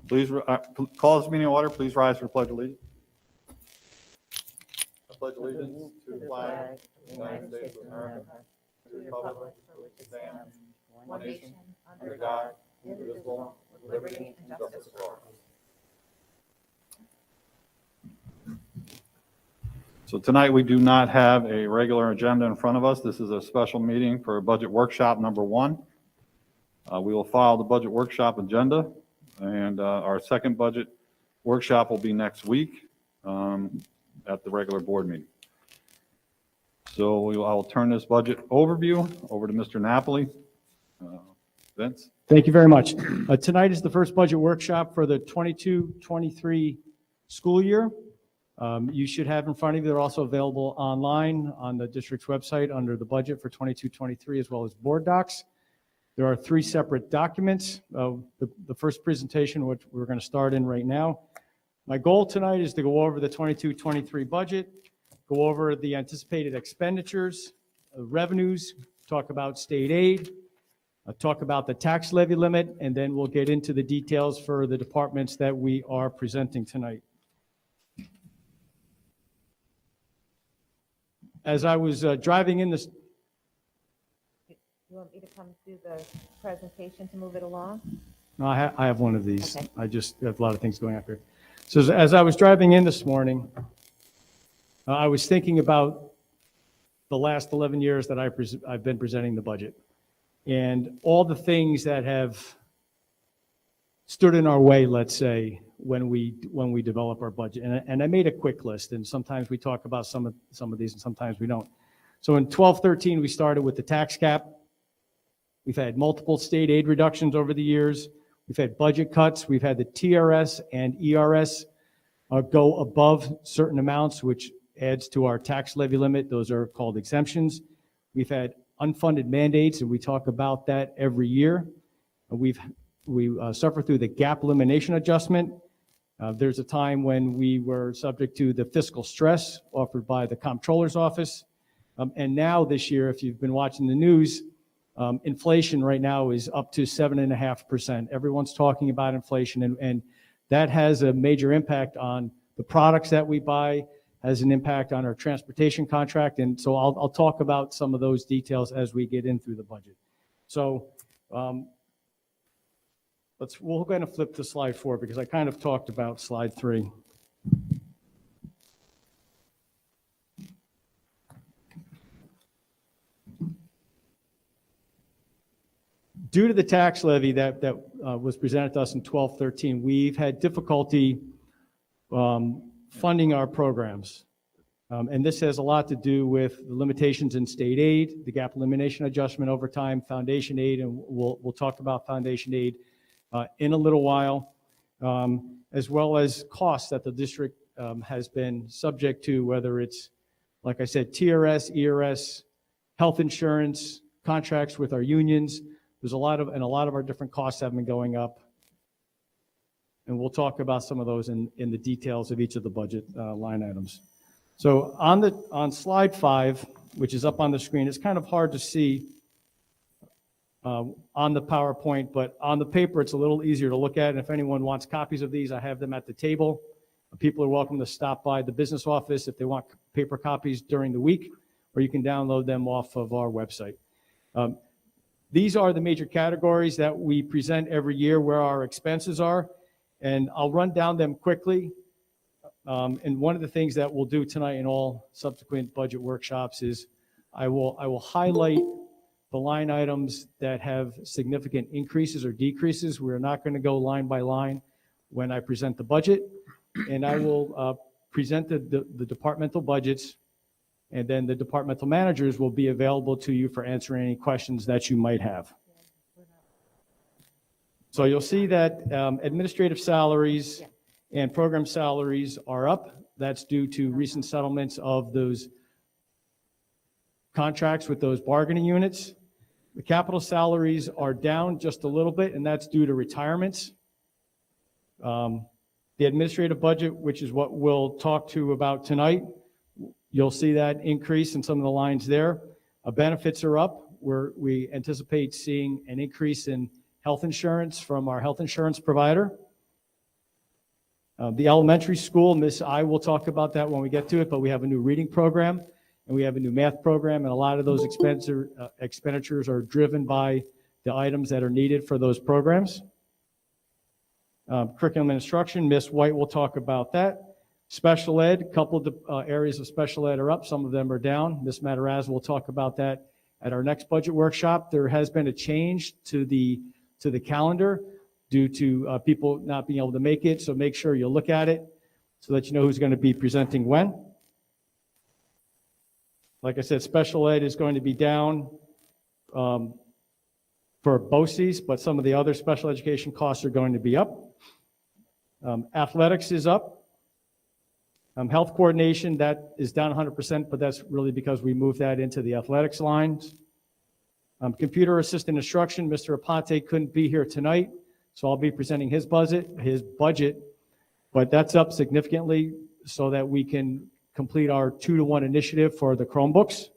Please call this meeting to order. Please rise for the Pledge of Allegiance. I pledge allegiance to the flag of the United States of America, to the republic for which it stands, one nation, under God, indivisible, with liberty and justice for all. So tonight we do not have a regular agenda in front of us. This is a special meeting for budget workshop number 1. We will file the budget workshop agenda, and our second budget workshop will be next week at the regular board meeting. So I will turn this budget overview over to Mr. Napoli. Vince? Thank you very much. Tonight is the first budget workshop for the 22-23 school year. You should have in front of you, they're also available online on the district's website under the budget for 22-23 as well as board docs. There are 3 separate documents. The first presentation, which we're going to start in right now. My goal tonight is to go over the 22-23 budget, go over the anticipated expenditures, revenues, talk about state aid, talk about the tax levy limit, and then we'll get into the details for the departments that we are presenting tonight. As I was driving in this, You want me to come do the presentation to move it along? no, I have one of these. Okay. I just have a lot of things going on here. So as I was driving in this morning, I was thinking about the last 11 years that I've been presenting the budget and all the things that have stood in our way, let's say, when we develop our budget. And I made a quick list, and sometimes we talk about some of these and sometimes we don't. So in 12-13, we started with the tax cap. We've had multiple state aid reductions over the years. We've had budget cuts. We've had the TRS and ERS go above certain amounts, which adds to our tax levy limit. Those are called exemptions. We've had unfunded mandates, and we talk about that every year. We suffer through the gap elimination adjustment. There's a time when we were subject to the fiscal stress offered by the comptroller's office. And now this year, if you've been watching the news, inflation right now is up to 7.5%. Everyone's talking about inflation, and that has a major impact on the products that we buy, has an impact on our transportation contract, and so I'll talk about some of those details as we get in through the budget. So we'll go ahead and flip to slide 4 because I kind of talked about slide 3. Due to the tax levy that was presented to us in 12-13, we've had difficulty funding our programs. And this has a lot to do with the limitations in state aid, the gap elimination adjustment over time, foundation aid, and we'll talk about foundation aid in a little while, as well as costs that the district has been subject to, whether it's, like I said, TRS, ERS, health insurance, contracts with our unions. There's a lot of our different costs have been going up. And we'll talk about some of those in the details of each of the budget line items. So on slide 5, which is up on the screen, it's kind of hard to see on the PowerPoint, but on the paper, it's a little easier to look at. And if anyone wants copies of these, I have them at the table. People are welcome to stop by the business office if they want paper copies during the week, or you can download them off of our website. These are the major categories that we present every year where our expenses are, and I'll run down them quickly. And one of the things that we'll do tonight in all subsequent budget workshops is I will highlight the line items that have significant increases or decreases. We're not going to go line by line when I present the budget, and I will present the departmental budgets, and then the departmental managers will be available to you for answering any questions that you might have. So you'll see that administrative salaries and program salaries are up. That's due to recent settlements of those contracts with those bargaining units. The capital salaries are down just a little bit, and that's due to retirements. The administrative budget, which is what we'll talk to about tonight, you'll see that increase in some of the lines there. Benefits are up. We anticipate seeing an increase in health insurance from our health insurance provider. The elementary school, Miss I will talk about that when we get to it, but we have a new reading program and we have a new math program, and a lot of those expenditures are driven by the items that are needed for those programs. Curriculum and instruction, Miss White will talk about that. Special ed, a couple of the areas of special ed are up, some of them are down. Miss Matarazzo will talk about that at our next budget workshop. There has been a change to the calendar due to people not being able to make it, so make sure you look at it so that you know who's going to be presenting when. Like I said, special ed is going to be down for BOCES, but some of the other special education costs are going to be up. Athletics is up. Health coordination, that is down 100%, but that's really because we moved that into the athletics lines. Computer assistant instruction, Mr. Aponte couldn't be here tonight, so I'll be presenting his budget, but that's up significantly so that we can complete our 2-to-1 initiative for the Chromebooks.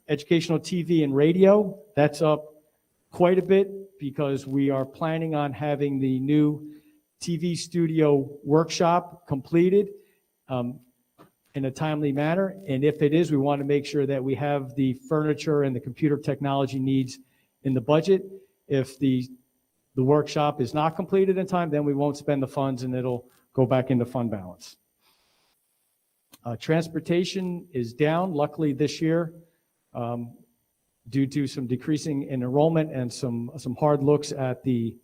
Educational TV and radio, that's up quite a bit because we are planning on having the new TV studio workshop completed in a timely manner. And if it is, we want to make sure that we have the furniture and the computer technology needs in the budget. If the workshop is not completed in time, then we won't spend the funds and it'll go back into fund balance. Transportation is down, luckily this year, due to some decreasing in enrollment and some hard looks at the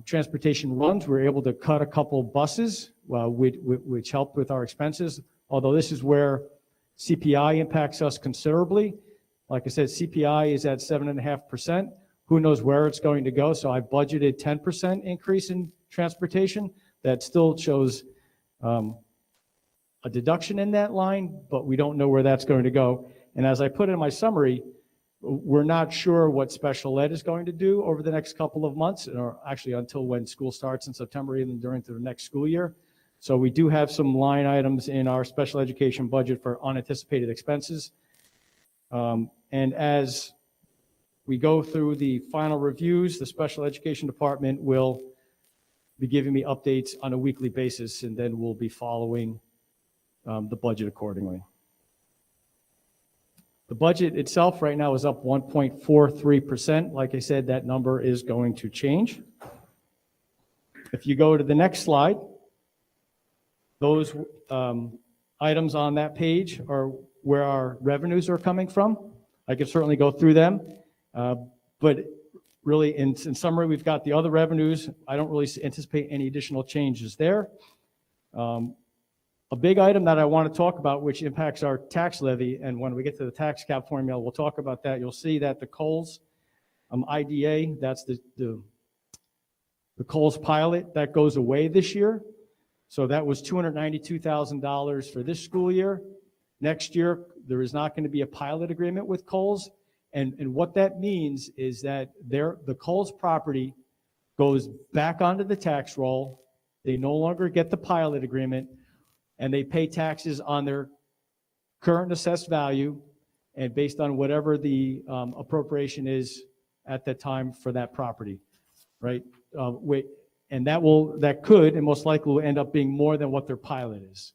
transportation runs. We were able to cut a couple buses, which helped with our expenses, although this is where CPI impacts us considerably. Like I said, CPI is at 7.5%. Who knows where it's going to go? So I budgeted 10% increase in transportation. That still shows a deduction in that line, but we don't know where that's going to go. And as I put in my summary, we're not sure what special ed is going to do over the next couple of months, or actually until when school starts in September, even during the next school year. So we do have some line items in our special education budget for unanticipated expenses. And as we go through the final reviews, the special education department will be giving me updates on a weekly basis, and then we'll be following the budget accordingly. The budget itself right now is up 1.43%. Like I said, that number is going to change. If you go to the next slide, those items on that page are where our revenues are coming from. I can certainly go through them, but really in summary, we've got the other revenues. I don't really anticipate any additional changes there. A big item that I want to talk about, which impacts our tax levy, and when we get to the tax cap formula, we'll talk about that. You'll see that the Coles IDA, that's the Coles pilot, that goes away this year. So that was $292,000 for this school year. Next year, there is not going to be a pilot agreement with Coles. And what that means is that the Coles property goes back onto the tax roll. They no longer get the pilot agreement, and they pay taxes on their current assessed value and based on whatever the appropriation is at that time for that property, right? And that could and most likely will end up being more than what their pilot is.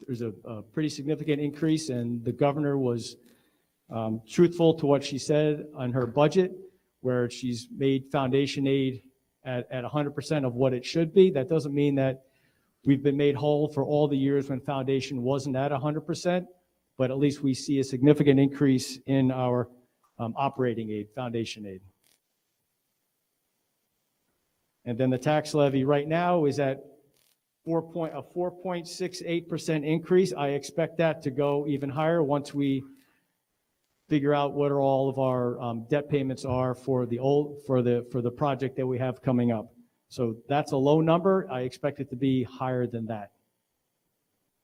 There's a pretty significant increase, and the governor was truthful to what she said on her budget, where she's made foundation aid at 100% of what it should be. That doesn't mean that we've been made whole for all the years when foundation wasn't at 100%, but at least we see a significant increase in our operating aid, foundation aid. And then the tax levy right now is at a 4.68% increase. I expect that to go even higher once we figure out what all of our debt payments are for the project that we have coming up. So that's a low number. I expect it to be higher than that.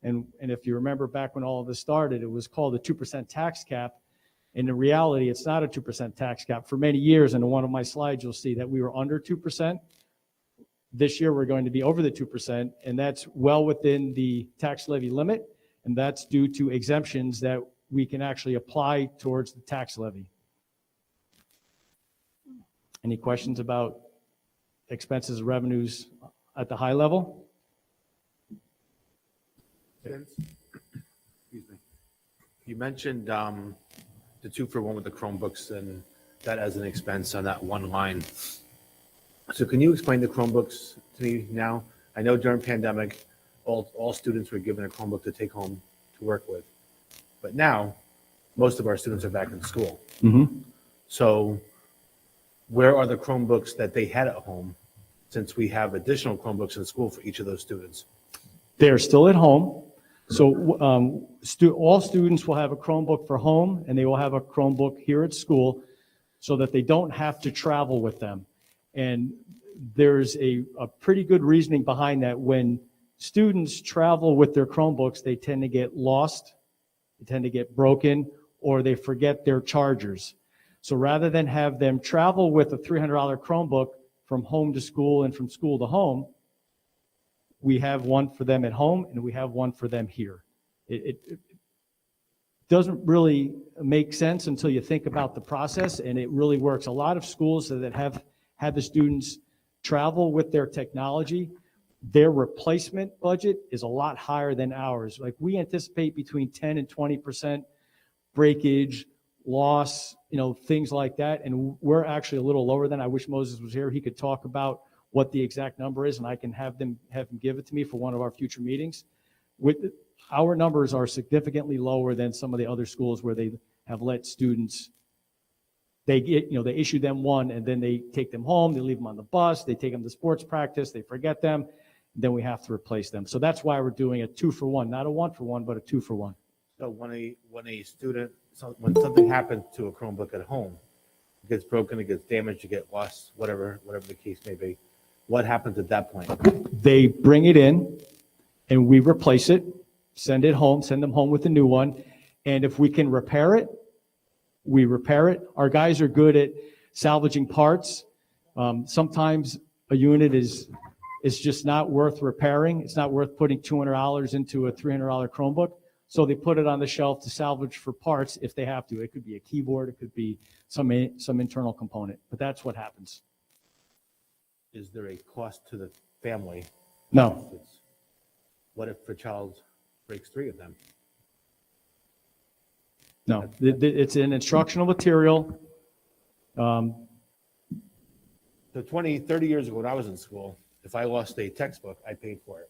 And if you remember back when all of this started, it was called a 2% tax cap. And in reality, it's not a 2% tax cap. For many years, and in one of my slides, you'll see that we were under 2%. This year, we're going to be over the 2%, and that's well within the tax levy limit, and that's due to exemptions that we can actually apply towards the tax levy. Any questions about expenses, revenues at the high level? Excuse me. You mentioned the 2-for-1 with the Chromebooks and that as an expense on that one line. So can you explain the Chromebooks to me now? I know during pandemic, all students were given a Chromebook to take home to work with. But now, most of our students are back in school. So where are the Chromebooks that they had at home, since we have additional Chromebooks in school for each of those students? They're still at home. So all students will have a Chromebook for home, and they will have a Chromebook here at school so that they don't have to travel with them. And there's a pretty good reasoning behind that. When students travel with their Chromebooks, they tend to get lost, they tend to get broken, or they forget their chargers. So rather than have them travel with a $300 Chromebook from home to school and from school to home, we have one for them at home and we have one for them here. It doesn't really make sense until you think about the process, and it really works. A lot of schools that have had the students travel with their technology, their replacement budget is a lot higher than ours. Like, we anticipate between 10 and 20% breakage, loss, things like that. And we're actually a little lower than. I wish Moses was here. He could talk about what the exact number is, and I can have him give it to me for one of our future meetings. Our numbers are significantly lower than some of the other schools where they have let students, they issue them one and then they take them home, they leave them on the bus, they take them to sports practice, they forget them, then we have to replace them. So that's why we're doing a 2-for-1, not a 1-for-1, but a 2-for-1. So when a student, when something happens to a Chromebook at home, it gets broken, it gets damaged, it gets lost, whatever the case may be, what happens at that point? They bring it in and we replace it, send them home with a new one. And if we can repair it, we repair it. Our guys are good at salvaging parts. Sometimes a unit is just not worth repairing. It's not worth putting $200 into a $300 Chromebook. So they put it on the shelf to salvage for parts if they have to. It could be a keyboard, it could be some internal component, but that's what happens. Is there a cost to the family? No. What if a child breaks 3 of them? No, it's an instructional material. So 20, 30 years ago when I was in school, if I lost a textbook, I paid for it.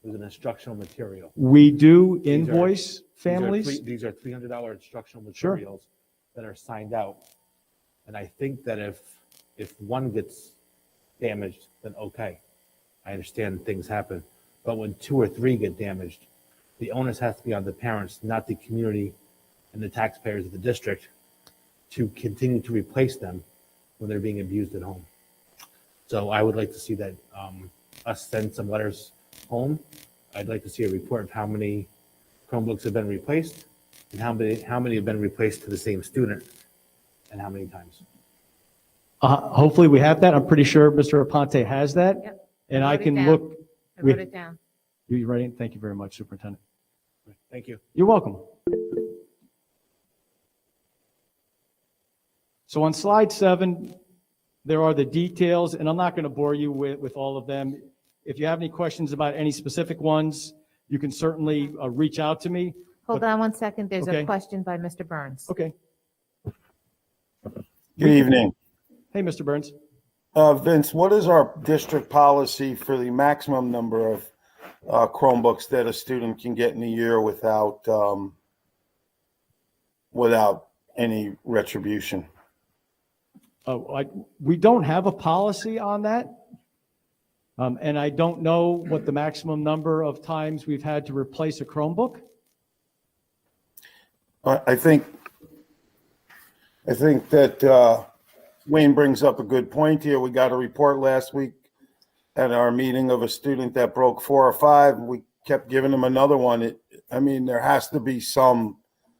It was an instructional material. We do invoice families. These are $300 instructional Sure. materials that are signed out. And I think that if one gets damaged, then okay. I understand things happen. But when 2 or 3 get damaged, the onus has to be on the parents, not the community and the taxpayers of the district, to continue to replace them when they're being abused at home. So I would like to see that us send some letters home. I'd like to see a report of how many Chromebooks have been replaced and how many have been replaced to the same student and how many times. Hopefully we have that. I'm pretty sure Mr. Aponte has that. Yep. And I I wrote it can down. look. I wrote it down. You ready? Thank you very much, Superintendent. Thank you. You're welcome. So on slide 7, there are the details, and I'm not going to bore you with all of them. If you have any questions about any specific ones, you can certainly reach out to me. Hold on one second. There's Okay. a question by Mr. Burns. Okay. Good evening. Hey, Mr. Burns. Vince, what is our district policy for the maximum number of Chromebooks that a student can get in a year without any retribution? We don't have a policy on that. And I don't know what the maximum number of times we've had to replace a Chromebook. I think that Wayne brings up a good point here. We got a report last week at our meeting of a student that broke 4 or 5. We kept giving him another one. There has to be some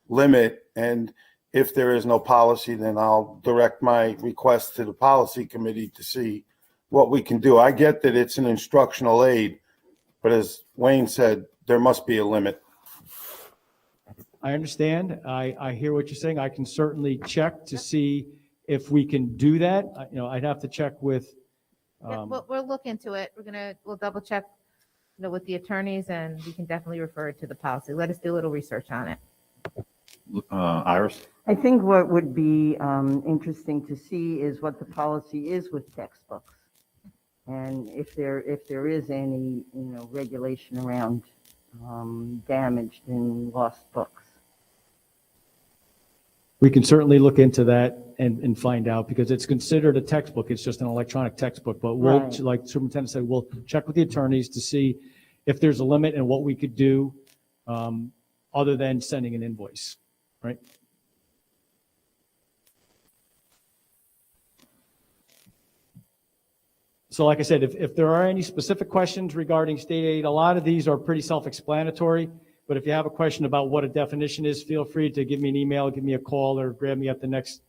limit. And if there is no policy, then I'll direct my request to the policy committee to see what we can do. I get that it's an instructional aid, but as Wayne said, there must be a limit. I understand. I hear what you're saying. I can certainly check to see If we can do that, I'd have to check with, Yeah, we'll look into it. We'll double check, with the attorneys, and we can definitely refer it to the policy. Let us do a little research on it. Iris? I think what would be interesting to see is what the policy is with textbooks. And if there is any, regulation around damaged and lost books. we can certainly look into that and find out, because it's considered a textbook. It's just an electronic textbook, but we'll, Right. like the superintendent said, we'll check with the attorneys to see if there's a limit and what we could do other than sending an invoice, right? So like I said, if there are any specific questions regarding state aid, a lot of these are pretty self-explanatory, but if you have a question about what a definition is, feel free to give me an email, give me a call, or grab me at the next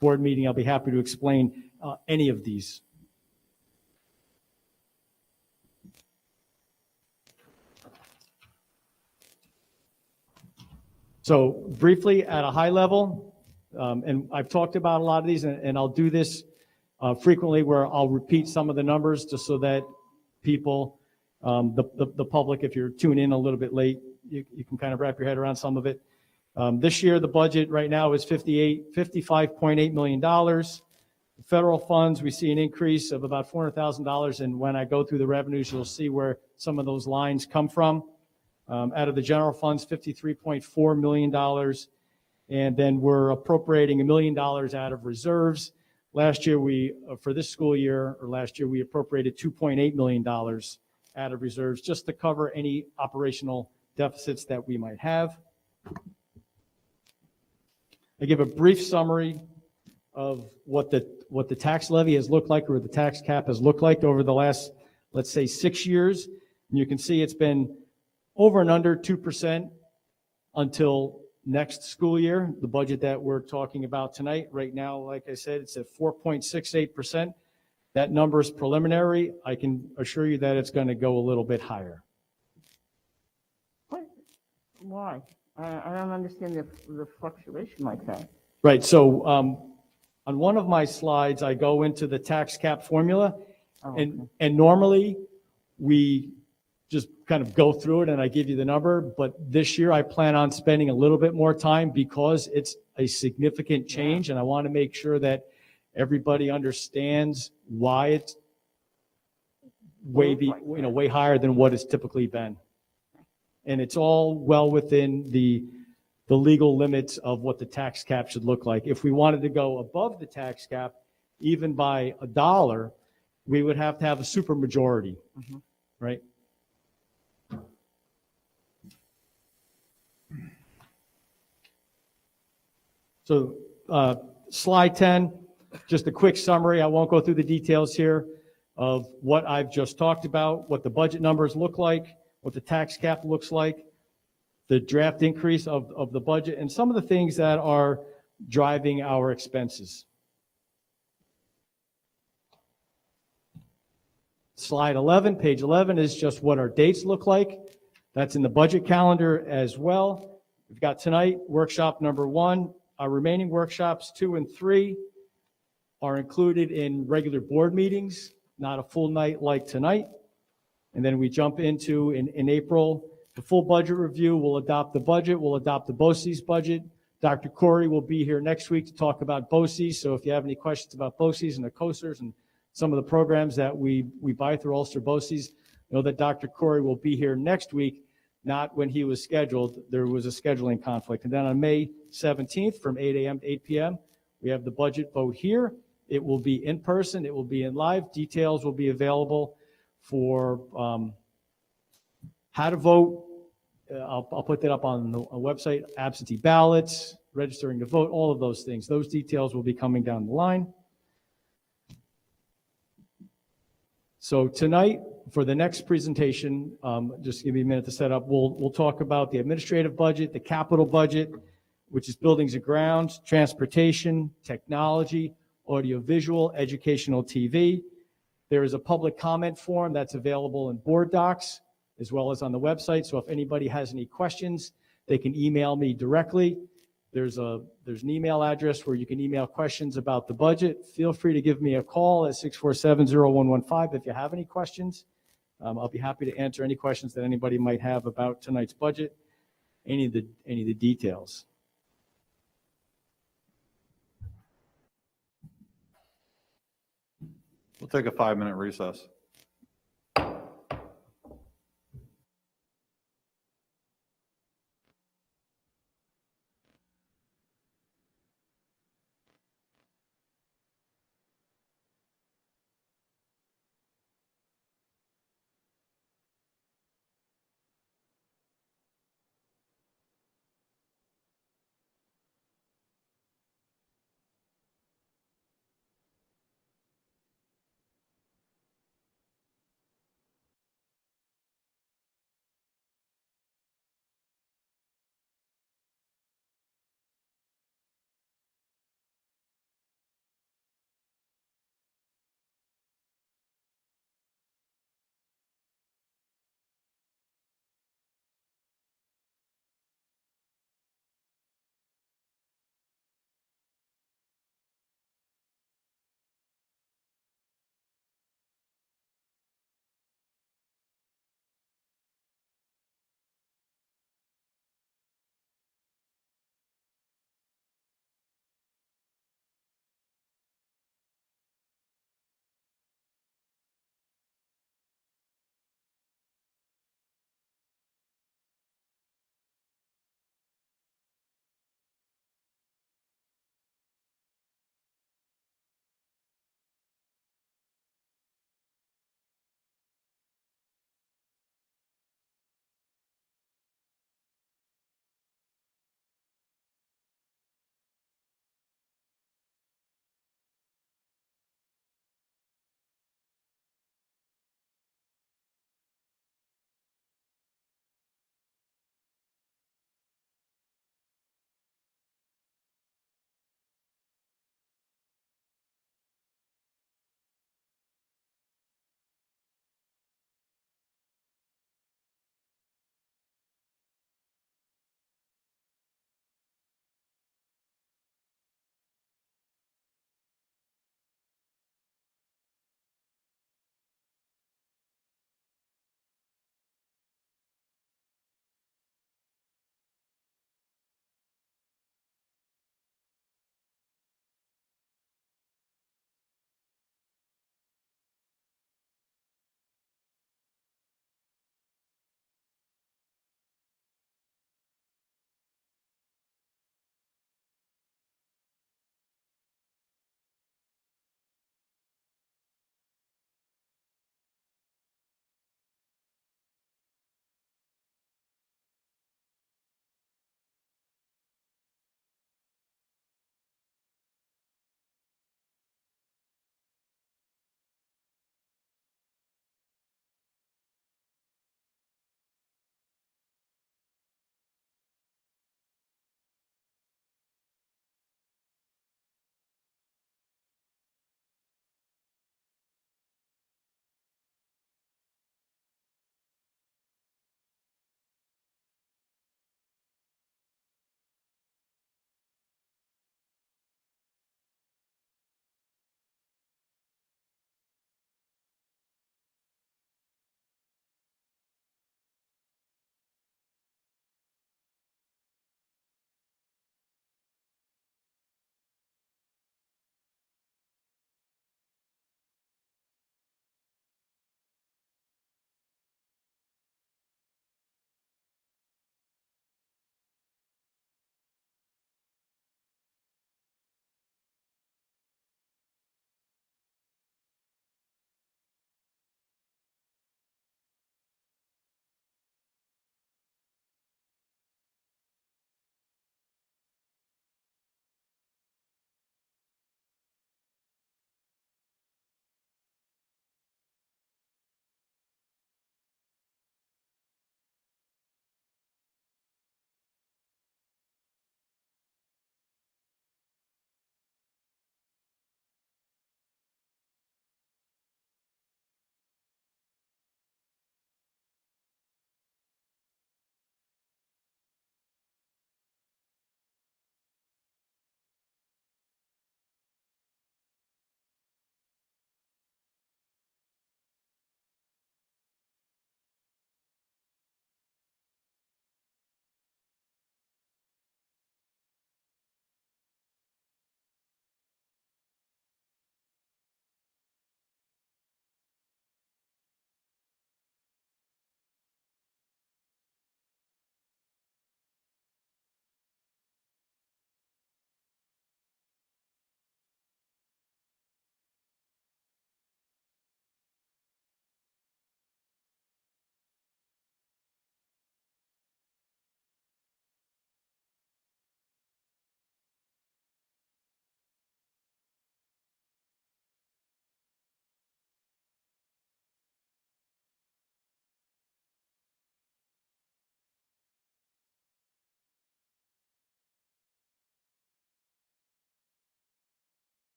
board meeting. I'll be happy to explain any of these. So briefly, at a high level, and I've talked about a lot of these, and I'll do this frequently, where I'll repeat some of the numbers just so that people, the public, if you're tuning in a little bit late, you can kind of wrap your head around some of it. This year, the budget right now is $55.8 million. The federal funds, we see an increase of about $400,000, and when I go through the revenues, you'll see where some of those lines come from. Out of the general funds, $53.4 million, and then we're appropriating $1 million out of reserves. Last year, for this school year, or last year, we appropriated $2.8 million out of reserves just to cover any operational deficits that we might have. I give a brief summary of what the tax levy has looked like, or the tax cap has looked like over the last, let's say, 6 years. And you can see it's been over and under 2% until next school year. The budget that we're talking about tonight, right now, like I said, it's at 4.68%. That number is preliminary. I can assure you that it's going to go a little bit higher. What? Why? I don't understand the fluctuation like that. Right, so on one of my slides, I go into the tax cap formula, Oh, and normally we just kind of go through it and I give you the number, but this year I plan on spending a little bit more time because it's a significant change, and I want to make sure that everybody understands why it's way higher than what it's typically been. And it's all well within the legal limits of what the tax cap should look like. If we wanted to go above the tax cap, even by $1, we would have to have a supermajority, right? So slide 10, just a quick summary. I won't go through the details here of what I've just talked about, what the budget numbers look like, what the tax cap looks like, the draft increase of the budget, and some of the things that are driving our expenses. Slide 11, page 11, is just what our dates look like. That's in the budget calendar as well. We've got tonight, workshop number 1. Our remaining workshops 2 and 3 are included in regular board meetings, not a full night like tonight. And then we jump into, in April, the full budget review. We'll adopt the budget. We'll adopt the BOCES budget. Dr. Corey will be here next week to talk about BOCES. So if you have any questions about BOCES and the COSERs and some of the programs that we buy through Ulster BOCES, know that Dr. Corey will be here next week, not when he was scheduled. There was a scheduling conflict. And then on May 17th from 8 a.m. to 8 p.m., we have the budget vote here. It will be in person. It will be in live. Details will be available for how to vote. I'll put that up on the website. Absentee ballots, registering to vote, all of those things. Those details will be coming down the line. So tonight, for the next presentation, just give me a minute to set up, we'll talk about the administrative budget, the capital budget, which is buildings and grounds, transportation, technology, audiovisual, educational TV. There is a public comment form that's available in board docs as well as on the website. So if anybody has any questions, they can email me directly. There's an email address where you can email questions about the budget. Feel free to give me a call at 647-0115 if you have any questions. I'll be happy to answer any questions that anybody might have about tonight's budget, any of the details. We'll take a 5-minute recess.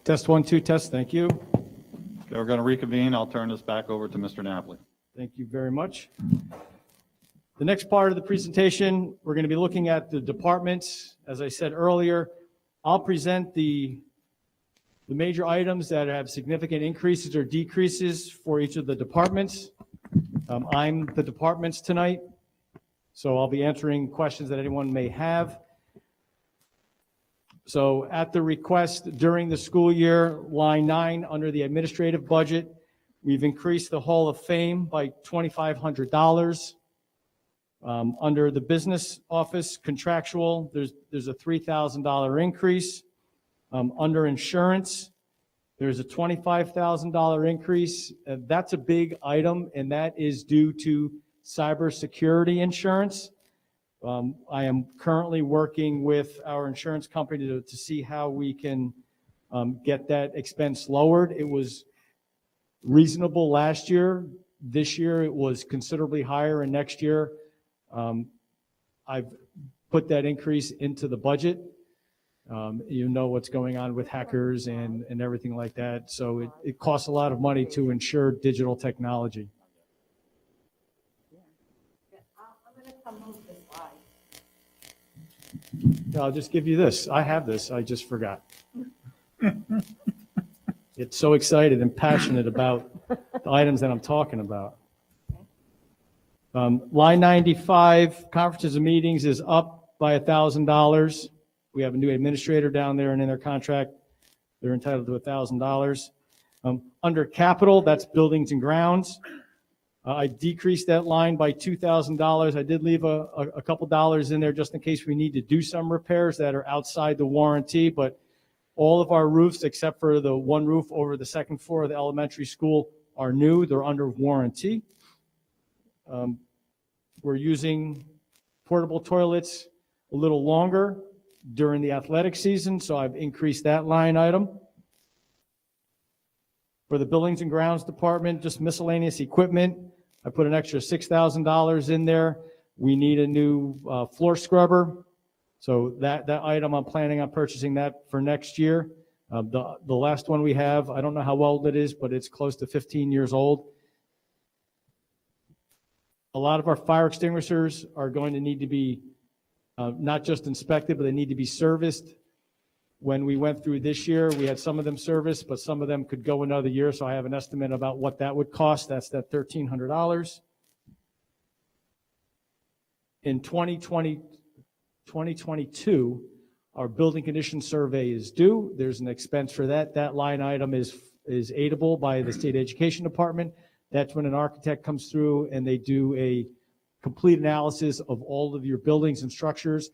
Test 1, 2, test. Thank you. Okay, we're going to reconvene. I'll turn this back over to Mr. Napoli. Thank you very much. The next part of the presentation, we're going to be looking at the departments. As I said earlier, I'll present the major items that have significant increases or decreases for each of the departments. I'm the departments tonight, so I'll be answering questions that anyone may have. So at the request during the school year, line 9 under the administrative budget, we've increased the Hall of Fame by $2,500. Under the business office contractual, there's a $3,000 increase. Under insurance, there's a $25,000 increase. That's a big item, and that is due to cybersecurity insurance. I am currently working with our insurance company to see how we can get that expense lowered. It was reasonable last year. This year, it was considerably higher, and next year, I've put that increase into the budget. You know what's going on with hackers and everything like that. So it costs a lot of money to insure digital technology. I'm going to come move this slide. Yeah, I'll just give you this. I have this. I just forgot. Get so excited and passionate about the items that I'm talking about. Line 95, conferences and meetings is up by $1,000. We have a new administrator down there, and in their contract, they're entitled to $1,000. Under capital, that's buildings and grounds. I decreased that line by $2,000. I did leave a couple dollars in there just in case we need to do some repairs that are outside the warranty, but all of our roofs, except for the one roof over the second floor of the elementary school, are new. They're under warranty. We're using portable toilets a little longer during the athletic season, so I've increased that line item. For the buildings and grounds department, just miscellaneous equipment, I put an extra $6,000 in there. We need a new floor scrubber, so that item, I'm planning on purchasing that for next year. The last one we have, I don't know how old it is, but it's close to 15 years old. A lot of our fire extinguishers are going to need to be not just inspected, but they need to be serviced. When we went through this year, we had some of them serviced, but some of them could go another year, so I have an estimate about what that would cost. That's that $1,300. In 2022, our building condition survey is due. There's an expense for that. That line item is aidable by the State Education Department. That's when an architect comes through and they do a complete analysis of all of your buildings and structures.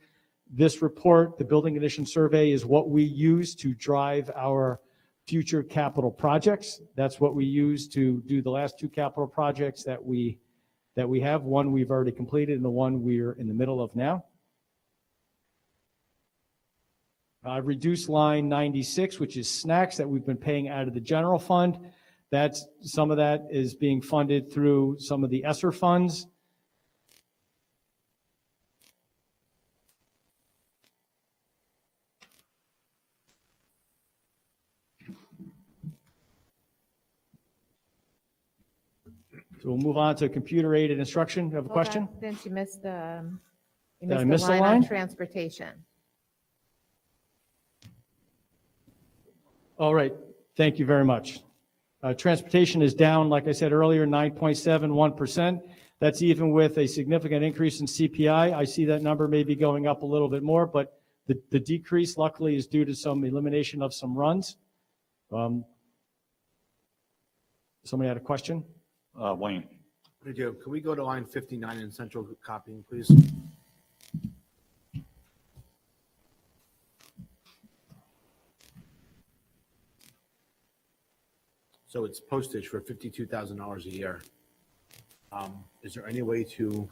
This report, the building condition survey, is what we use to drive our future capital projects. That's what we use to do the last two capital projects that we have. One we've already completed and the one we're in the middle of now. I've reduced line 96, which is snacks that we've been paying out of the general fund. Some of that is being funded through some of the ESSER funds. So we'll move on to computer-aided instruction. You have a question? Then you missed the Did I miss a line line? on transportation. All right. Thank you very much. Transportation is down, like I said earlier, 9.71%. That's even with a significant increase in CPI. I see that number may be going up a little bit more, but the decrease, luckily, is due to some elimination of some runs. Somebody had a question? Wayne. I do. Can we go to line 59 in central copying, please? So it's postage for $52,000 a year. Is there any way to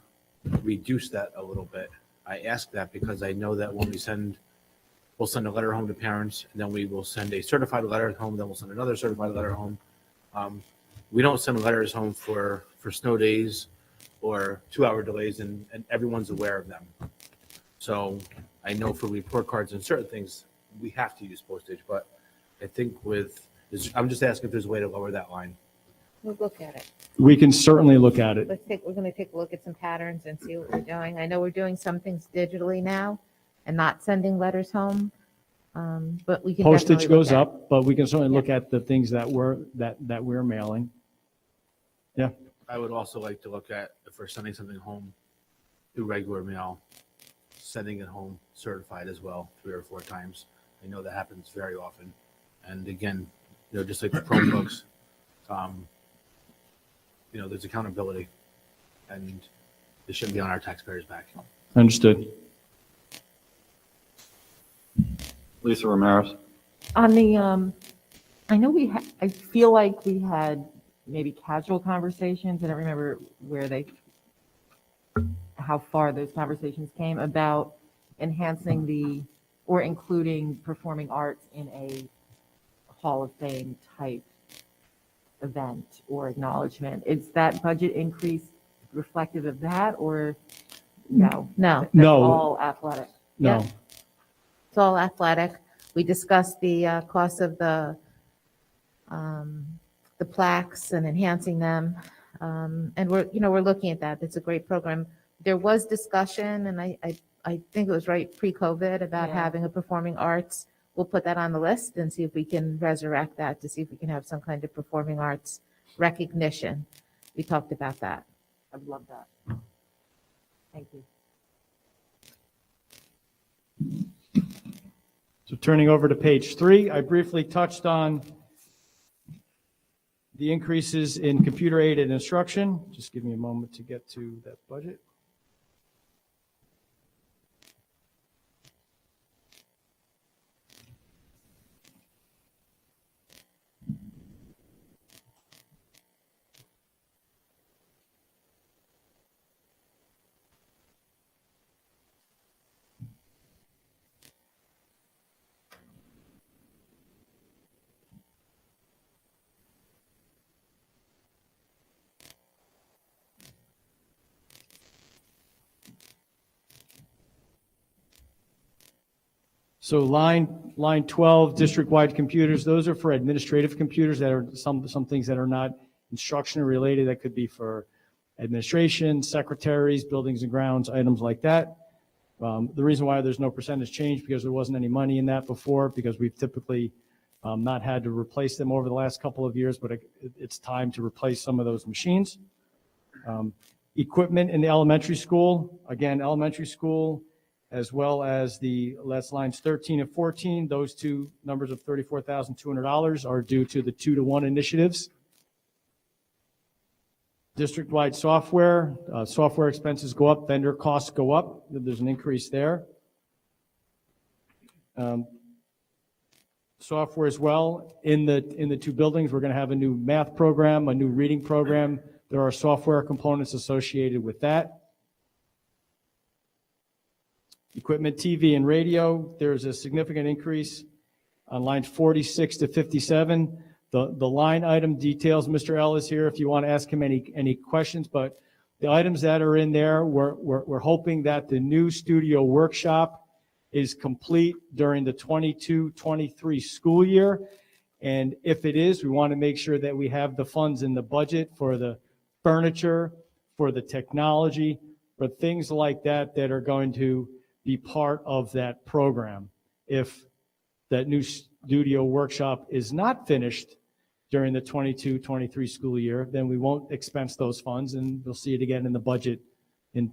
reduce that a little bit? I ask that because I know that when we'll send a letter home to parents, and then we will send a certified letter home, then we'll send another certified letter home. We don't send letters home for snow days or 2-hour delays, and everyone's aware of them. So I know for report cards and certain things, we have to use postage, but I think I'm just asking if there's a way to lower that line. We'll look at it. We can certainly look at it. We're going to take a look at some patterns and see what we're doing. I know we're doing some things digitally now and not sending letters home, but we can Postage definitely look goes at it. up, but we can certainly look at the things that we're mailing. Yeah, I would also like to look at if we're sending something home through regular mail, sending it home certified as well 3 or 4 times. I know that happens very often. And again, just like the Chromebooks, there's accountability, and it shouldn't be on our taxpayers' back. understood. Lisa Ramirez. On the, I know I feel like we had maybe casual conversations. I don't remember how far those conversations came about enhancing or including performing arts in a Hall of Fame type event or acknowledgement. Is that budget increase reflective of that, or no? No. That's No. all athletic. No, Yeah. It's all athletic. We discussed the cost of the plaques and enhancing them. And we're looking at that. It's a great program. There was discussion, and I think it was right pre-COVID about Yeah. having a performing arts. We'll put that on the list and see if we can resurrect that, to see if we can have some kind of performing arts recognition. We talked about that. I'd love that. Thank you. so turning over to page 3, I briefly touched on the increases in computer aided instruction. Just give me a moment to get to that budget. So line 12, district-wide computers, those are for administrative computers that are some things that are not instruction related. That could be for administration, secretaries, buildings and grounds, items like that. The reason why there's no percentage change, because there wasn't any money in that before, because we've typically not had to replace them over the last couple of years, but it's time to replace some of those machines. Equipment in the elementary school, again, elementary school, as well as that's lines 13 and 14. Those two numbers of $34,200 are due to the 2-to-1 initiatives. District-wide software expenses go up, vendor costs go up. There's an increase there. Software as well. In the 2 buildings, we're going to have a new math program, a new reading program. There are software components associated with that. Equipment, TV, and radio, there's a significant increase on lines 46 to 57. The line item details, Mr. L is here if you want to ask him any questions, but the items that are in there, we're hoping that the new studio workshop is complete during the 22-23 school year. And if it is, we want to make sure that we have the funds in the budget for the furniture, for the technology, for things like that are going to be part of that program. If that new studio workshop is not finished during the 22-23 school year, then we won't expense those funds, and we'll see it again in the budget in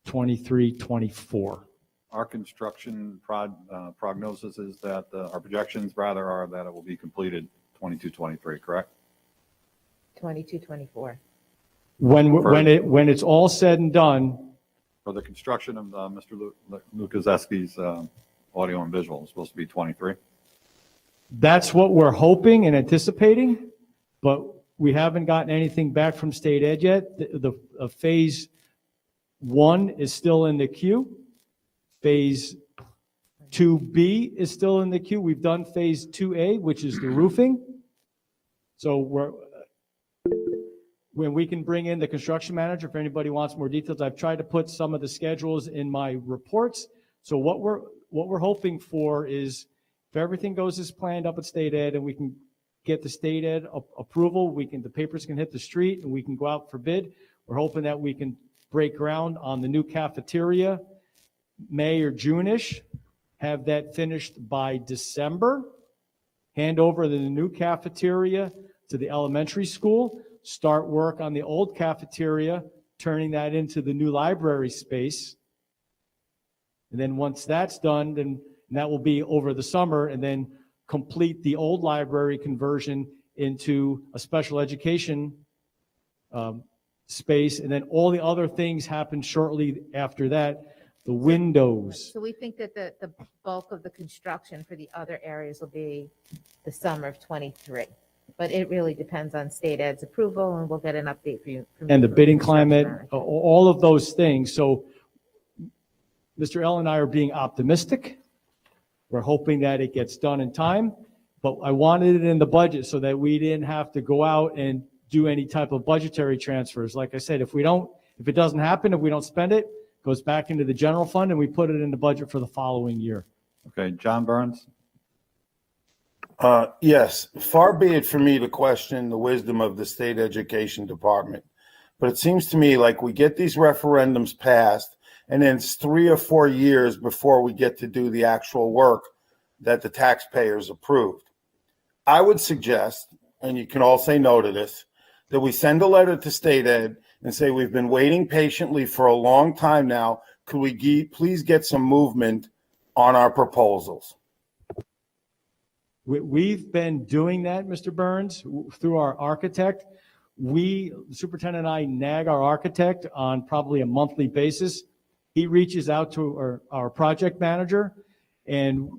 23-24. Our construction prognosis is that, our projections rather are that it will be completed 22-23, correct? 22-24. When it's all said and done, For the construction of Mr. Lukaczewski's audio and visual, it's supposed to be 23. that's what we're hoping and anticipating, but we haven't gotten anything back from state ed yet. The phase 1 is still in the queue. Phase 2B is still in the queue. We've done phase 2A, which is the roofing. So when we can bring in the construction manager, if anybody wants more details, I've tried to put some of the schedules in my reports. So what we're hoping for is if everything goes as planned up at state ed and we can get the state ed approval, the papers can hit the street and we can go out for bid. We're hoping that we can break ground on the new cafeteria May or June-ish, have that finished by December, hand over the new cafeteria to the elementary school, start work on the old cafeteria, turning that into the new library space. And then once that's done, then that will be over the summer, and then complete the old library conversion into a special education space. And then all the other things happen shortly after that. The windows. So we think that the bulk of the construction for the other areas will be the summer of '23. But it really depends on state ed's approval, and we'll get an update for you. And the bidding climate, all of those things. So Mr. L and I are being optimistic. We're hoping that it gets done in time, but I wanted it in the budget so that we didn't have to go out and do any type of budgetary transfers. Like I said, if it doesn't happen, if we don't spend it, it goes back into the general fund and we put it in the budget for the following year. Okay, John Burns? Yes, far be it for me to question the wisdom of the state education department. But it seems to me like we get these referendums passed and then it's 3 or 4 years before we get to do the actual work that the taxpayers approved. I would suggest, and you can all say no to this, that we send a letter to state ed and say, we've been waiting patiently for a long time now. Could we please get some movement on our proposals? We've been doing that, Mr. Burns, through our architect. The superintendent and I nag our architect on probably a monthly basis. He reaches out to our project manager, and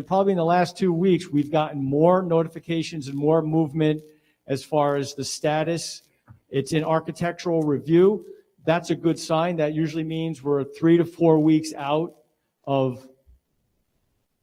probably in the last 2 weeks, we've gotten more notifications and more movement as far as the status. It's in architectural review. That's a good sign. That usually means we're 3 to 4 weeks out of,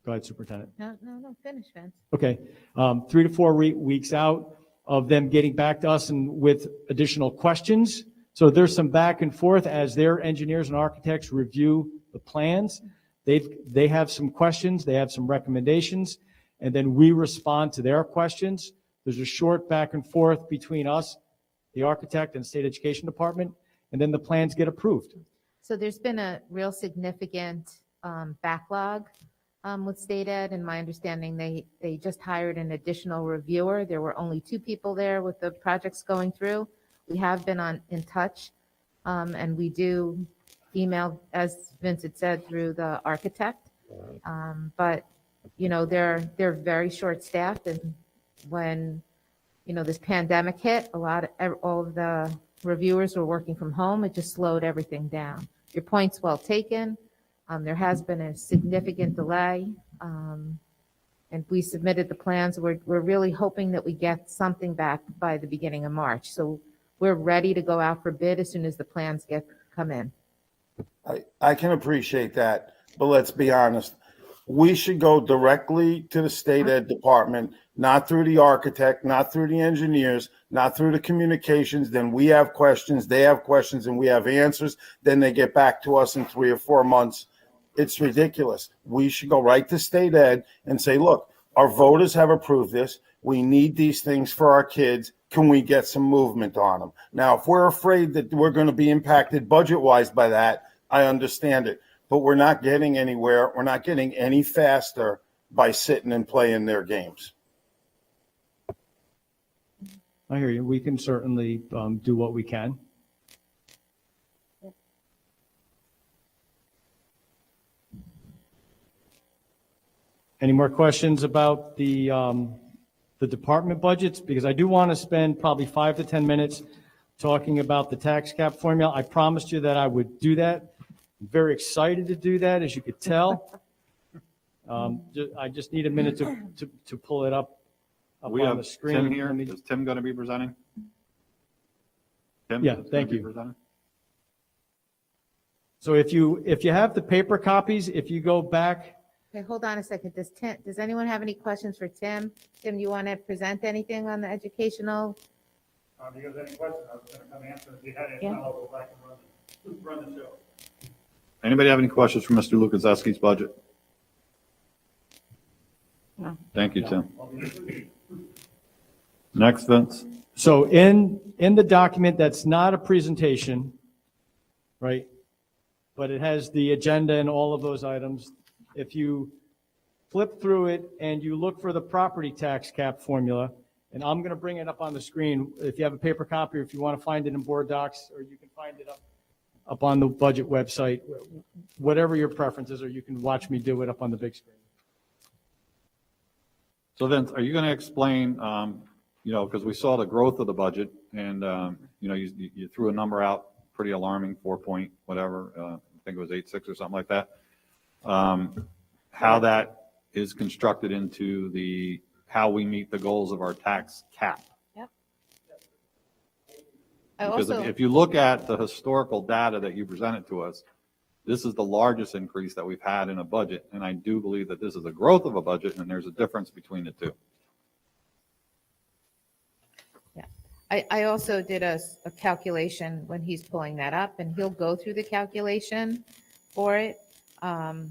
go ahead, Superintendent. No, finish, Vince. Okay, 3 to 4 weeks out of them getting back to us and with additional questions. So there's some back and forth as their engineers and architects review the plans. They have some questions, they have some recommendations, and then we respond to their questions. There's a short back and forth between us, the architect and state education department, and then the plans get approved. So there's been a real significant backlog with state ed. And my understanding, they just hired an additional reviewer. There were only 2 people there with the projects going through. We have been in touch, and we do email, as Vincent said, through the architect. But, they're very short-staffed, and when, this pandemic hit, all of the reviewers were working from home. It just slowed everything down. Your point's well taken. There has been a significant delay, and we submitted the plans. We're really hoping that we get something back by the beginning of March. So we're ready to go out for bid as soon as the plans come in. I can appreciate that, but let's be honest. We should go directly to the state ed department, not through the architect, not through the engineers, not through the communications. Then we have questions, they have questions, and we have answers. Then they get back to us in 3 or 4 months. It's ridiculous. We should go right to state ed and say, look, our voters have approved this. We need these things for our kids. Can we get some movement on them? Now, if we're afraid that we're going to be impacted budget-wise by that, I understand it. But we're not getting anywhere. We're not getting any faster by sitting and playing their games. I hear you. We can certainly do what we can. Any more questions about the department budgets? Because I do want to spend probably 5 to 10 minutes talking about the tax cap formula. I promised you that I would do that. I'm very excited to do that, as you could tell. I just need a minute to pull it up We on have the screen. Tim here. Is Tim going to be presenting? Tim, Yeah, is Tim thank gonna be you. presenting? So if you have the paper copies, if you go back, Okay, hold on a second. Does anyone have any questions for Tim? Tim, you want to present anything on the educational Do you have any questions? I was going to come answer. If you had any, Yeah. I'll go back and run the show. Anybody have any questions for Mr. Lukaszewski's budget? No. Thank you, Tim. Next, Vince. So in the document that's not a presentation, right, but it has the agenda and all of those items, if you flip through it and you look for the property tax cap formula, and I'm going to bring it up on the screen if you have a paper copy or if you want to find it in board docs, or you can find it up on the budget website, whatever your preference is, or you can watch me do it up on the big screen. So Vince, are you going to explain, because we saw the growth of the budget and, you threw a number out, pretty alarming, 4 point whatever, I think it was 8.6 or something like that. How that is constructed into how we meet the goals of our tax cap. I Because also, if you look at the historical data that you presented to us, this is the largest increase that we've had in a budget. And I do believe that this is a growth of a budget, and there's a difference between the two. I also did a calculation when he's pulling that up, and he'll go through the calculation for it. A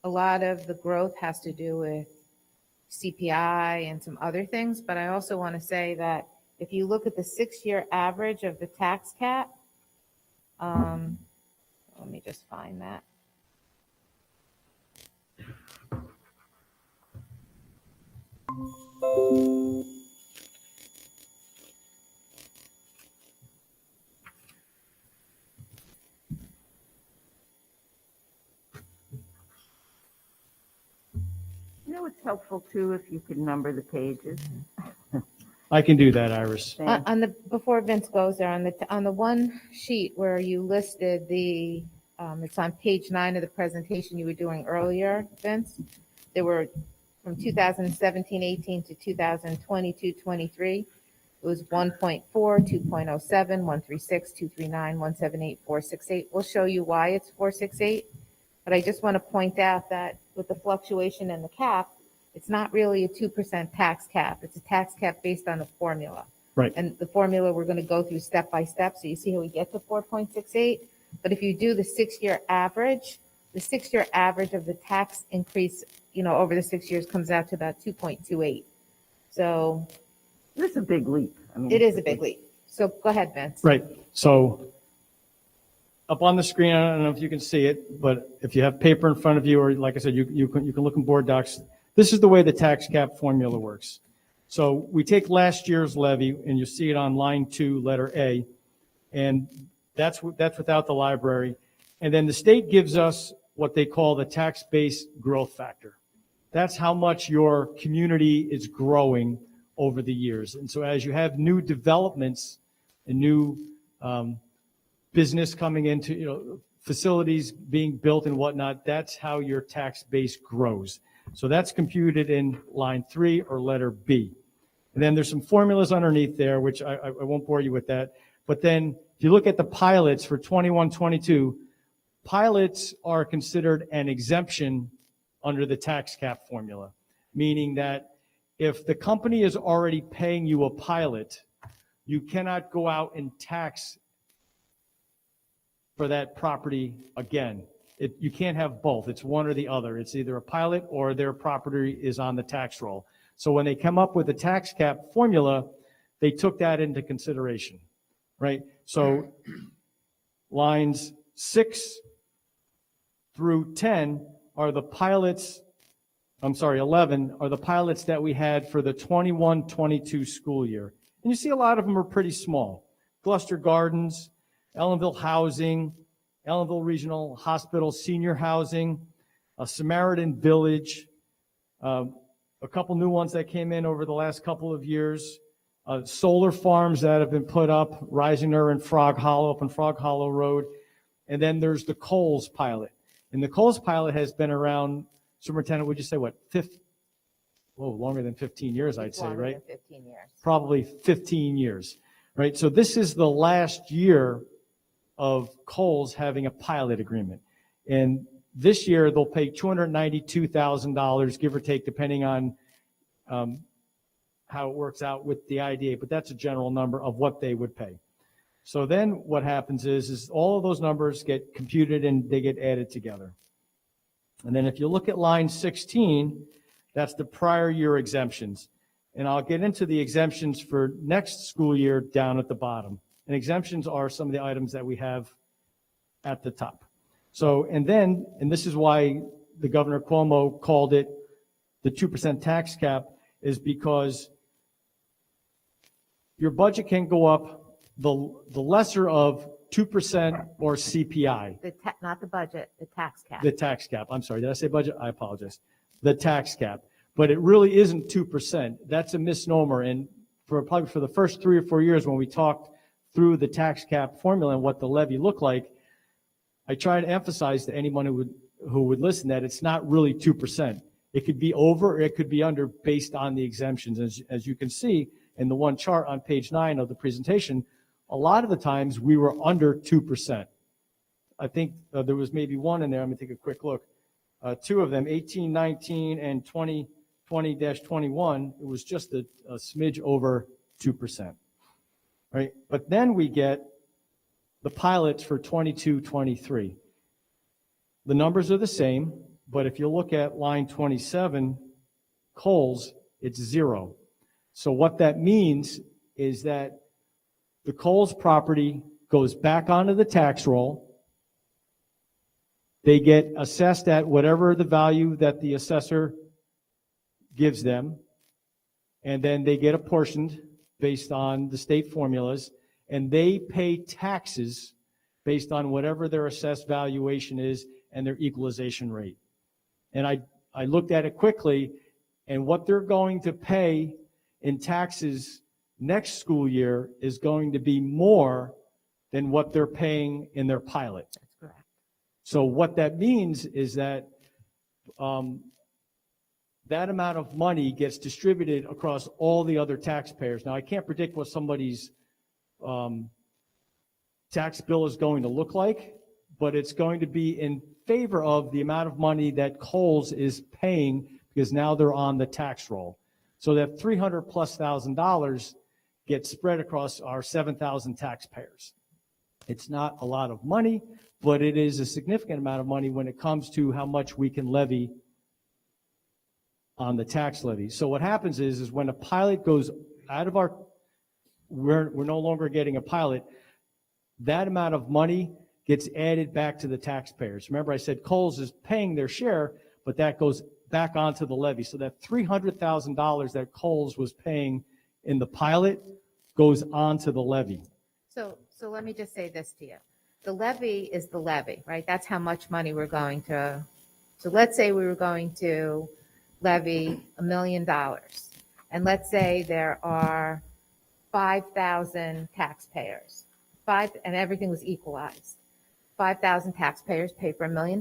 lot of the growth has to do with CPI and some other things, but I also want to say that if you look at the 6-year average of the tax cap, let me just find that. You know, it's helpful too if you could number the pages. I can do that, Iris. Thanks. Before Vince goes there, on the one sheet where you listed it's on page 9 of the presentation you were doing earlier, Vince. There were from 2017-18 to 2022-23. It was 1.4, 2.07, 136, 239, 178, 468. We'll show you why it's 468. But I just want to point out that with the fluctuation in the cap, it's not really a 2% tax cap. It's a tax cap based on a formula. Right. And the formula we're going to go through step by step. So you see how we get to 4.68. But if you do the 6-year average, the 6-year average of the tax increase, over the 6 years comes out to about 2.28. So This is a big leap. I mean, it is a big leap. So go ahead, Vince. Right. So up on the screen, I don't know if you can see it, but if you have paper in front of you, or like I said, you can look in board docs. This is the way the tax cap formula works. So we take last year's levy, and you see it on line 2, letter A, and that's without the library. And then the state gives us what they call the tax base growth factor. That's how much your community is growing over the years. And so as you have new developments and new business coming into, facilities being built and whatnot, that's how your tax base grows. So that's computed in line 3 or letter B. And then there's some formulas underneath there, which I won't bore you with that. But then if you look at the pilots for 21-22, pilots are considered an exemption under the tax cap formula, meaning that if the company is already paying you a pilot, you cannot go out and tax for that property again. You can't have both. It's one or the other. It's either a pilot or their property is on the tax roll. So when they come up with the tax cap formula, they took that into consideration, right? So lines 6 through 10 are the pilots, 11 are the pilots that we had for the 21-22 school year. And you see a lot of them are pretty small. Gloucester Gardens, Ellenville Housing, Ellenville Regional Hospital Senior Housing, Samaritan Village, a couple new ones that came in over the last couple of years, solar farms that have been put up, Rising and Frog Hollow up on Frog Hollow Road, and then there's the Coles pilot. And the Coles pilot has been around, Superintendent, would you say what, longer than 15 years, I'd say, Longer right? than 15 years. Probably 15 years, right? So this is the last year of Coles having a pilot agreement. And this year, they'll pay $292,000, give or take, depending on how it works out with the IDA, but that's a general number of what they would pay. So then what happens is all of those numbers get computed and they get added together. And then if you look at line 16, that's the prior year exemptions. And I'll get into the exemptions for next school year down at the bottom. And exemptions are some of the items that we have at the top. So, and this is why the Governor Cuomo called it the 2% tax cap, is because your budget can go up the lesser of 2% or CPI. Not the budget, the tax cap. The tax cap. I'm sorry, did I say budget? I apologize. The tax cap. But it really isn't 2%. That's a misnomer. And probably for the first 3 or 4 years when we talked through the tax cap formula and what the levy looked like, I try to emphasize to anyone who would listen that it's not really 2%. It could be over or it could be under based on the exemptions. As you can see in the one chart on page 9 of the presentation, a lot of the times we were under 2%. I think there was maybe one in there. I'm going to take a quick look. 2 of them, 18, 19, and 20-21, it was just a smidge over 2%. Right? But then we get the pilots for 22, 23. The numbers are the same, but if you look at line 27, Coles, it's 0. So what that means is that the Coles property goes back onto the tax roll. They get assessed at whatever the value that the assessor gives them, and then they get apportioned based on the state formulas, and they pay taxes based on whatever their assessed valuation is and their equalization rate. And I looked at it quickly, and what they're going to pay in taxes next school year is going to be more than what they're paying in their pilot. That's correct. So what that means is that that amount of money gets distributed across all the other taxpayers. Now, I can't predict what somebody's tax bill is going to look like, but it's going to be in favor of the amount of money that Coles is paying because now they're on the tax roll. So that $300,000+ gets spread across our 7,000 taxpayers. It's not a lot of money, but it is a significant amount of money when it comes to how much we can levy on the tax levy. So what happens is when a pilot goes out of we're no longer getting a pilot, that amount of money gets added back to the taxpayers. Remember, I said Coles is paying their share, but that goes back onto the levy. So that $300,000 that Coles was paying in the pilot goes onto the levy. So let me just say this to you. The levy is the levy, right? That's how much money we're going to. So let's say we were going to levy $1 million. And let's say there are 5,000 taxpayers, and everything was equalized. 5,000 taxpayers pay for $1 million,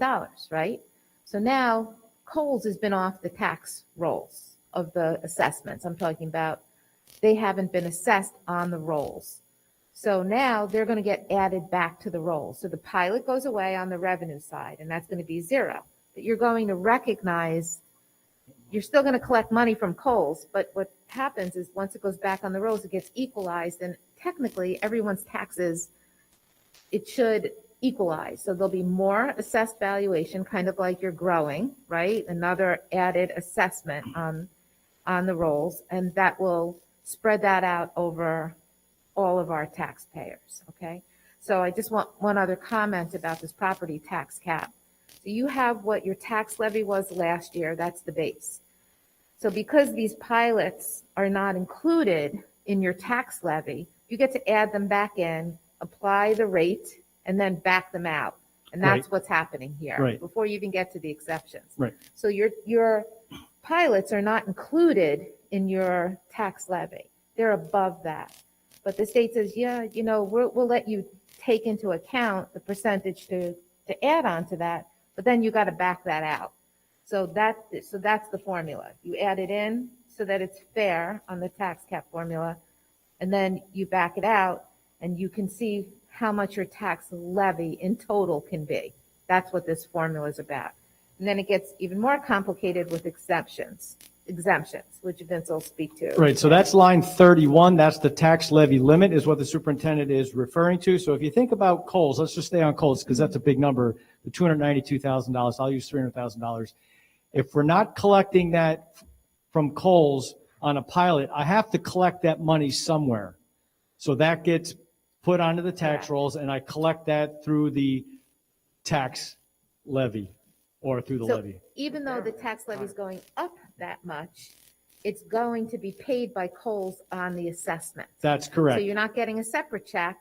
right? So now Coles has been off the tax rolls of the assessments. I'm talking about they haven't been assessed on the rolls. So now they're going to get added back to the rolls. So the pilot goes away on the revenue side, and that's going to be 0. But you're going to recognize, you're still going to collect money from Coles, but what happens is once it goes back on the rolls, it gets equalized, and technically everyone's taxes, it should equalize. So there'll be more assessed valuation, kind of like you're growing, right? Another added assessment on the rolls, and that will spread that out over all of our taxpayers, okay? So I just want one other comment about this property tax cap. So you have what your tax levy was last year, that's the base. So because these pilots are not included in your tax levy, you get to add them back in, apply the rate, and then back them out. And that's Right. what's happening here Right. before you even get to the exceptions. Right. So your pilots are not included in your tax levy. They're above that. But the state says, yeah, we'll let you take into account the percentage to add on to that, but then you got to back that out. So that's the formula. You add it in so that it's fair on the tax cap formula, and then you back it out, and you can see how much your tax levy in total can be. That's what this formula is about. And then it gets even more complicated with exceptions. exemptions, which Vince will speak to. Right, so that's line 31, that's the tax levy limit is what the superintendent is referring to. So if you think about Coles, let's just stay on Coles because that's a big number, the $292,000, I'll use $300,000. If we're not collecting that from Coles on a pilot, I have to collect that money somewhere. So that gets put onto the tax rolls and I collect that through the tax levy or through the So levy. even though the tax levy is going up that much, it's going to be paid by Coles on the assessment. That's So correct. you're not getting a separate check.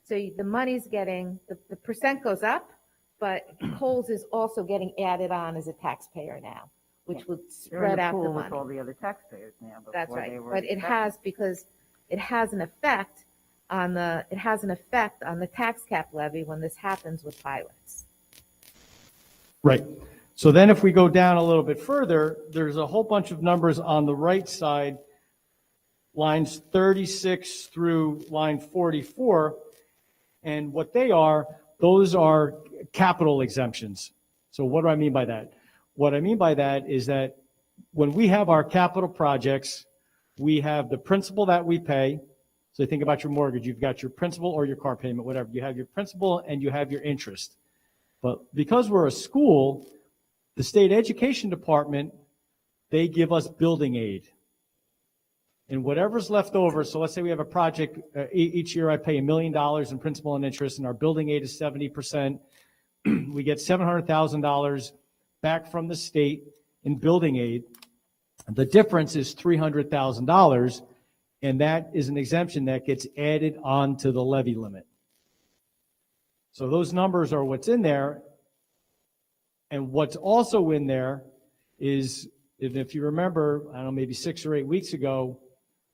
So the money's getting, the percent goes up, but Coles is also getting added on as a taxpayer now, which would They're in spread the out the pool with all money. the other taxpayers now. That's Before right. they were But it separate. has, because it has an effect on the tax cap levy when this happens with pilots. Right. So then if we go down a little bit further, there's a whole bunch of numbers on the right side, lines 36 through line 44. And what they are, those are capital exemptions. So what do I mean by that? What I mean by that is that when we have our capital projects, we have the principal that we pay. So you think about your mortgage, you've got your principal or your car payment, whatever. You have your principal and you have your interest. But because we're a school, the state education department, they give us building aid. And whatever's left over, so let's say we have a project, each year I pay $1 million in principal and interest, and our building aid is 70%. We get $700,000 back from the state in building aid. The difference is $300,000, and that is an exemption that gets added on to the levy limit. So those numbers are what's in there. And what's also in there is, if you remember, I don't know, maybe 6 or 8 weeks ago,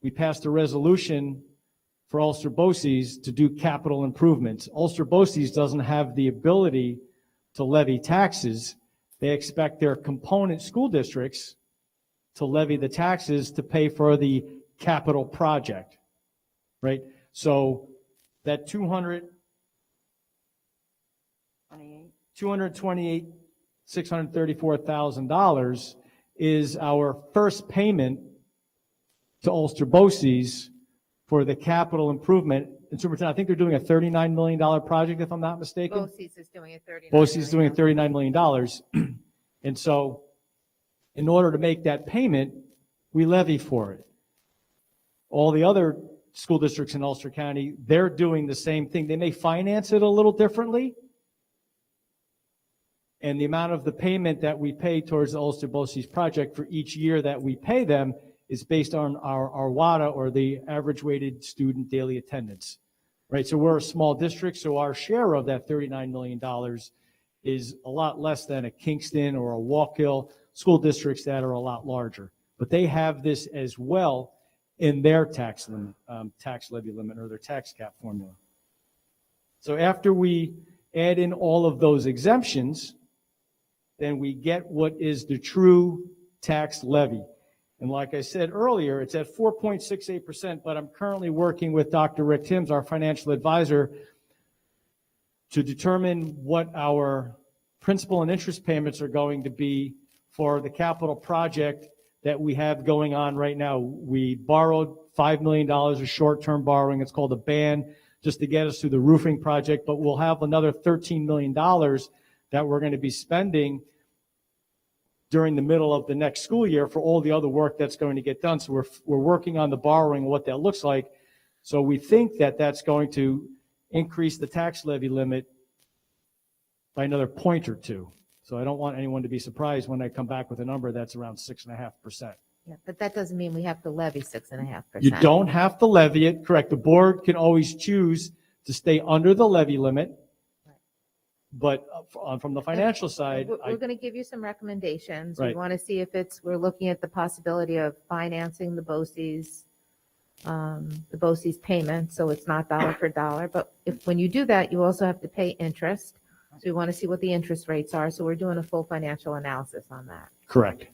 we passed a resolution for Ulster BOCES to do capital improvements. Ulster BOCES doesn't have the ability to levy taxes. They expect their component school districts to levy the taxes to pay for the capital project, right? So that 228,634,000 is our first payment to Ulster BOCES for the capital improvement. And Superintendent, I think they're doing a $39 million project, if I'm not mistaken. BOCES is doing a $39 BOCES is doing a million. $39 million. And so in order to make that payment, we levy for it. All the other school districts in Ulster County, they're doing the same thing. They may finance it a little differently. And the amount of the payment that we pay towards the Ulster BOCES project for each year that we pay them is based on our WADA, or the average weighted student daily attendance, right? So we're a small district, so our share of that $39 million is a lot less than a Kingston or a Walk-Hill, school districts that are a lot larger. But they have this as well in their tax limit, tax levy limit, or their tax cap formula. So after we add in all of those exemptions, then we get what is the true tax levy. And like I said earlier, it's at 4.68%, but I'm currently working with Dr. Rick Timms, our financial advisor, to determine what our principal and interest payments are going to be for the capital project that we have going on right now. We borrowed $5 million of short-term borrowing. It's called a ban, just to get us through the roofing project, but we'll have another $13 million that we're going to be spending during the middle of the next school year for all the other work that's going to get done. So we're working on the borrowing, what that looks like. So we think that that's going to increase the tax levy limit by another point or two. So I don't want anyone to be surprised when I come back with a number that's around 6.5%. Yeah, but that doesn't mean we have to levy 6.5%. You don't have to levy it, correct. The board can always choose to stay under the levy limit. But from the financial side, We're going to give you some recommendations. We Right. want to see if we're looking at the possibility of financing the BOCES payment, so it's not dollar for dollar. But when you do that, you also have to pay interest. So we want to see what the interest rates are. So we're doing a full financial analysis on that. correct.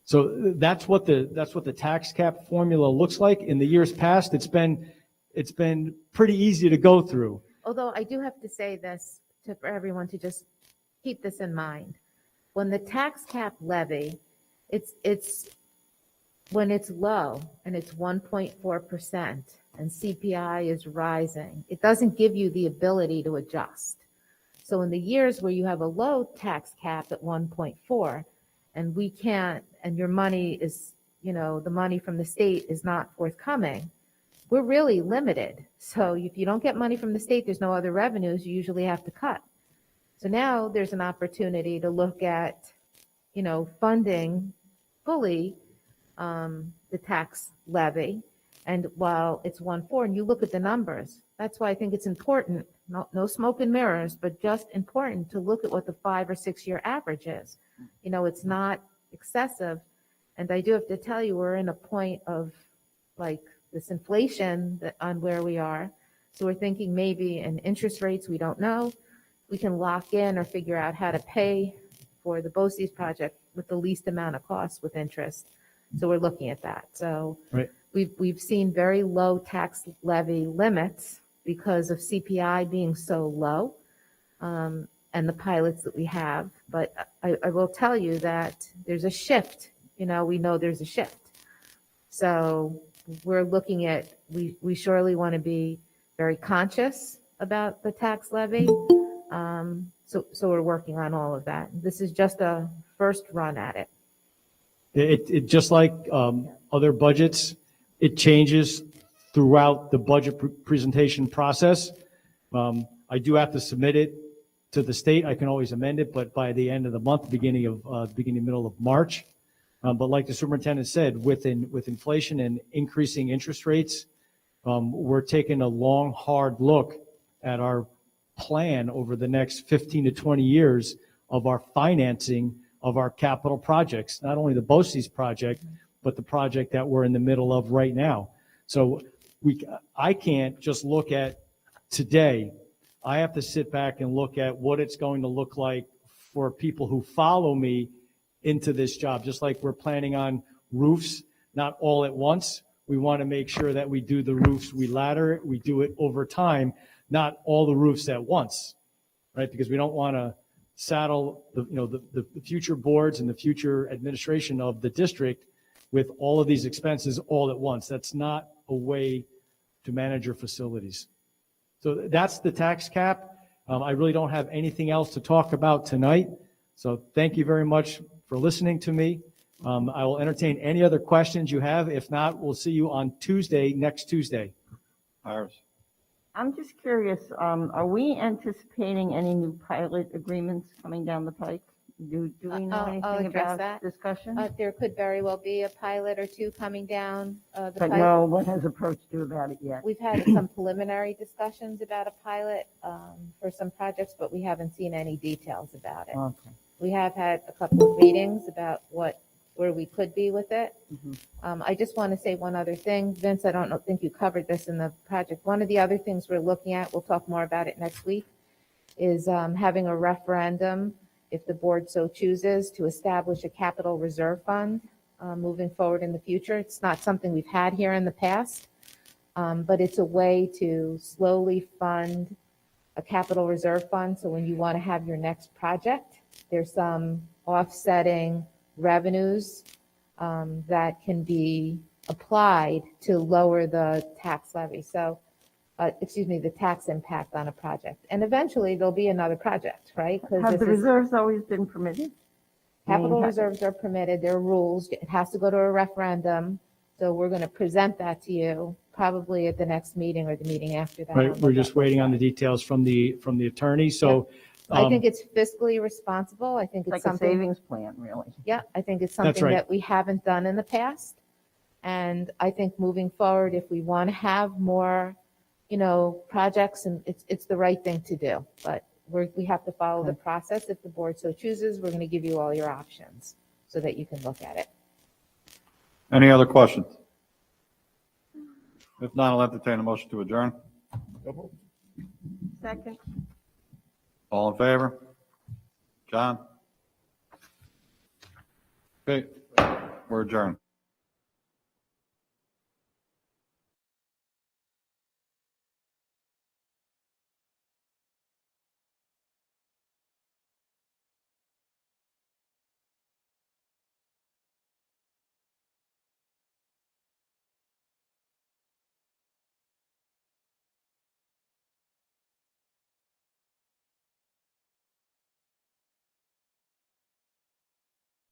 So that's what the tax cap formula looks like. In the years past, it's been pretty easy to go through. Although I do have to say this for everyone to just keep this in mind. When the tax cap levy, it's when it's low and it's 1.4% and CPI is rising, it doesn't give you the ability to adjust. So in the years where you have a low tax cap at 1.4 and we can't, and your money is, the money from the state is not forthcoming, we're really limited. So if you don't get money from the state, there's no other revenues, you usually have to cut. So now there's an opportunity to look at, funding fully the tax levy. And while it's 1.4 and you look at the numbers, that's why I think it's important, no smoke and mirrors, but just important to look at what the 5 or 6 year average is. It's not excessive. And I do have to tell you, we're in a point of like this inflation on where we are. So we're thinking maybe in interest rates, we don't know. We can lock in or figure out how to pay for the BOCES project with the least amount of cost with interest. So we're looking at that. So Right. we've seen very low tax levy limits because of CPI being so low, and the pilots that we have. But I will tell you that there's a shift. We know there's a shift. So we're looking at, we surely want to be very conscious about the tax levy. So we're working on all of that. This is just a first run at it. It just like other budgets, it changes throughout the budget presentation process. I do have to submit it to the state. I can always amend it, but by the end of the month, middle of March. But like the superintendent said, with inflation and increasing interest rates, we're taking a long, hard look at our plan over the next 15 to 20 years of our financing of our capital projects, not only the BOCES project, but the project that we're in the middle of right now. So I can't just look at today. I have to sit back and look at what it's going to look like for people who follow me into this job. Just like we're planning on roofs, not all at once. We want to make sure that we do the roofs, we ladder it, we do it over time, not all the roofs at once, right? Because we don't want to saddle the future boards and the future administration of the district with all of these expenses all at once. That's not a way to manage your facilities. So that's the tax cap. I really don't have anything else to talk about tonight. So thank you very much for listening to me. I will entertain any other questions you have. If not, we'll see you on Tuesday, next Tuesday. Iris? I'm just curious, are we anticipating any new pilot agreements coming down the pike? Do we know I'll anything address about that. discussion? There could very well be a pilot or two coming down the But pipe. no one has approached you about it yet. We've had some preliminary discussions about a pilot for some projects, but we haven't seen any details about it. Okay. We have had a couple of meetings about where we could be with it. I just want to say one other thing. Vince, I don't think you covered this in the project. One of the other things we're looking at, we'll talk more about it next week, is having a referendum, if the board so chooses, to establish a capital reserve fund moving forward in the future. It's not something we've had here in the past, but it's a way to slowly fund a capital reserve fund. So when you want to have your next project, there's some offsetting revenues that can be applied to lower the tax levy. So, the tax impact on a project. And eventually there'll be another project, right? Have the reserves always been permitted? Capital reserves are permitted. There are rules. It has to go to a referendum. So we're going to present that to you probably at the next meeting or the meeting after that. Right, we're just waiting on the details from the attorney. So I think it's fiscally responsible. I think it's Like a something. savings plan, really. Yeah, I think it's That's something right. that we haven't done in the past. And I think moving forward, if we want to have more, projects, and it's the right thing to do. But we have to follow the process. If the board so chooses, we're going to give you all your options so that you can look at it. Any other questions? If not, I'll entertain a motion to adjourn. Second. All in favor? John? Okay, we're adjourned.